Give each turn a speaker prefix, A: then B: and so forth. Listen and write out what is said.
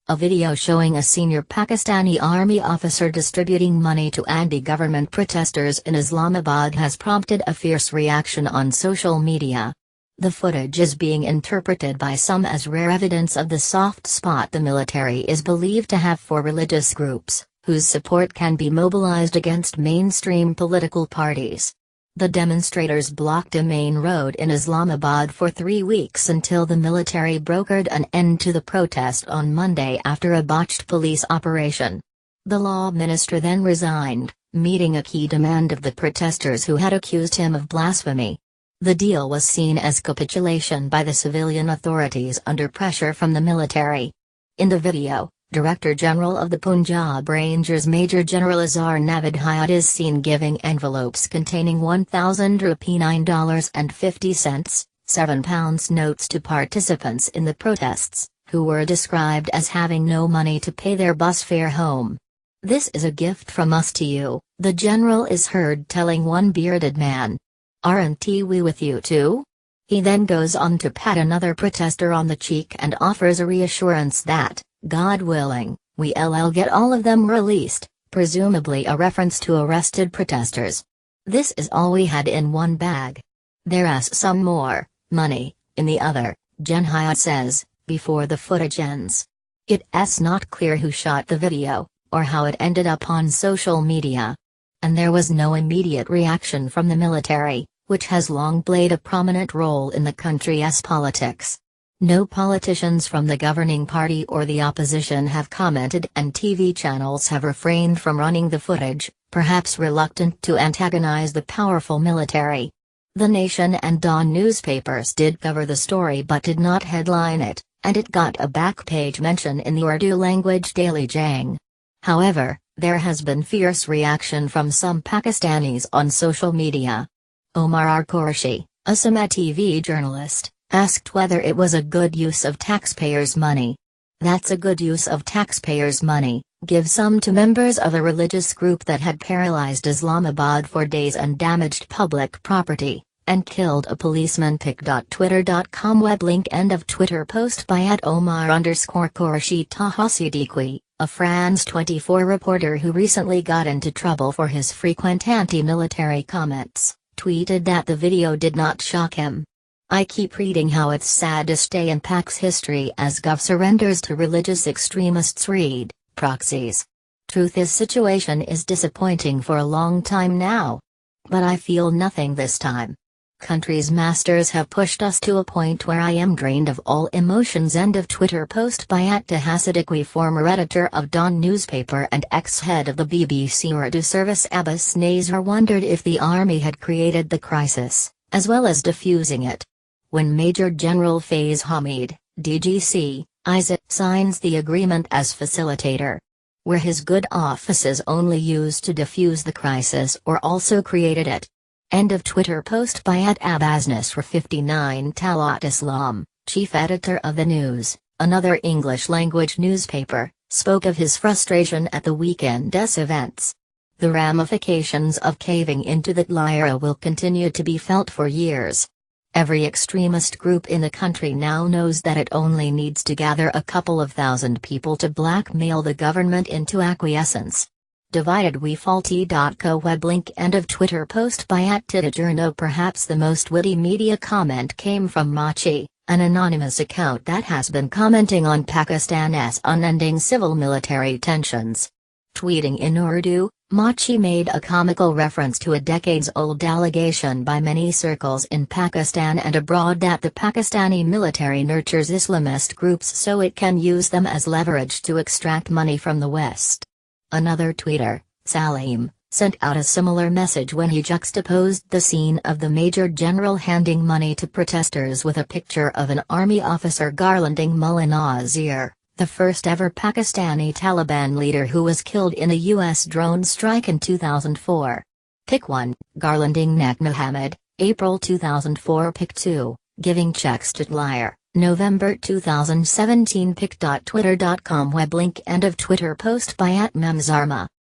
A: A video showing a senior Pakistani army officer distributing money to anti-government protesters in Islamabad has prompted a fierce reaction on social media. The footage is being interpreted by some as rare evidence of the soft spot the military is believed to have for religious groups, whose support can be mobilized against mainstream political parties. The demonstrators blocked a main road in Islamabad for 3 weeks until the military brokered an end to the protest on Monday after a botched police operation. The law minister then resigned, meeting a key demand of the protesters who had accused him of blasphemy. The deal was seen as capitulation by the civilian authorities under pressure from the military. In the video, Director General of the Punjab Rangers Major General Azhar Naveed Hayat is seen giving envelopes containing ₹1,000 $9.50, £7 notes to participants in the protests, who were described as having no money to pay their bus fare home. "This is a gift from us to you," the general is heard telling one bearded man. "Aren't we with you too?" He then goes on to pat another protester on the cheek and offers a reassurance that, God willing, we'll get all of them released, presumably a reference to arrested protesters. "This is all we had in one bag. There's some more money in the other," Gen Hayat says, before the footage ends. It's not clear who shot the video, or how it ended up on social media. And there was no immediate reaction from the military, which has long played a prominent role in the country's politics. No politicians from the governing party or the opposition have commented, and TV channels have refrained from running the footage, perhaps reluctant to antagonize the powerful military. The Nation and Dawn newspapers did cover the story but did not headline it, and it got a back-page mention in the Urdu-language Daily Jang. However, there has been fierce reaction from some Pakistanis on social media. Omar Qureshi, a Sama TV journalist, asked whether it was a good use of taxpayers' money. "That's a good use of taxpayers' money. Give some to members of a religious group that had paralyzed Islamabad for days and damaged public property, and killed a policeman." Pic.twitter.com web link. End of Twitter post by @Omar_Qureshi. Taha Siddiqui, a France 24 reporter who recently got into trouble for his frequent anti-military comments, tweeted that the video did not shock him. "I keep reading how it's saddest day in Pak's history as Gov surrenders to religious extremists. Read, proxies. Truth is situation is disappointing for a long time now. But I feel nothing this time. Country's masters have pushed us to a point where I am drained of all emotions." End of Twitter post by @Taha Siddiqui. Former editor of Dawn newspaper and ex-head of the BBC Urdu service Abbas Nazar wondered if the army had created the crisis, as well as diffusing it. When Major General Faiz Hamid, DGC, ISA, signs the agreement as facilitator. Were his good offices only used to diffuse the crisis or also created it? End of Twitter post by @AbbasNasr59. Talat Islam, chief editor of The News, another English-language newspaper, spoke of his frustration at the weekend's events. "The ramifications of caving into that lie will continue to be felt for years. Every extremist group in the country now knows that it only needs to gather a couple of thousand people to blackmail the government into acquiescence. Divided we faulty.co web link. End of Twitter post by @Tidajourno. Perhaps the most witty media comment came from Machi, an anonymous account that has been commenting on Pakistan's unending civil-military tensions. Tweeting in Urdu, Machi made a comical reference to a decades-old allegation by many circles in Pakistan and abroad that the Pakistani military nurtures Islamist groups so it can use them as leverage to extract money from the West. Another tweeter, Salim, sent out a similar message when he juxtaposed the scene of the Major General handing money to protesters with a picture of an army officer garlanding Mullah Nazir, the first ever Pakistani Taliban leader who was killed in a U.S. drone strike in 2004. Pic 1, garlanding Nek Mohammed, April 2004. Pic 2, giving checks to Tlier, November 2017. Pic.twitter.com web link. End of Twitter post by @Memzarma.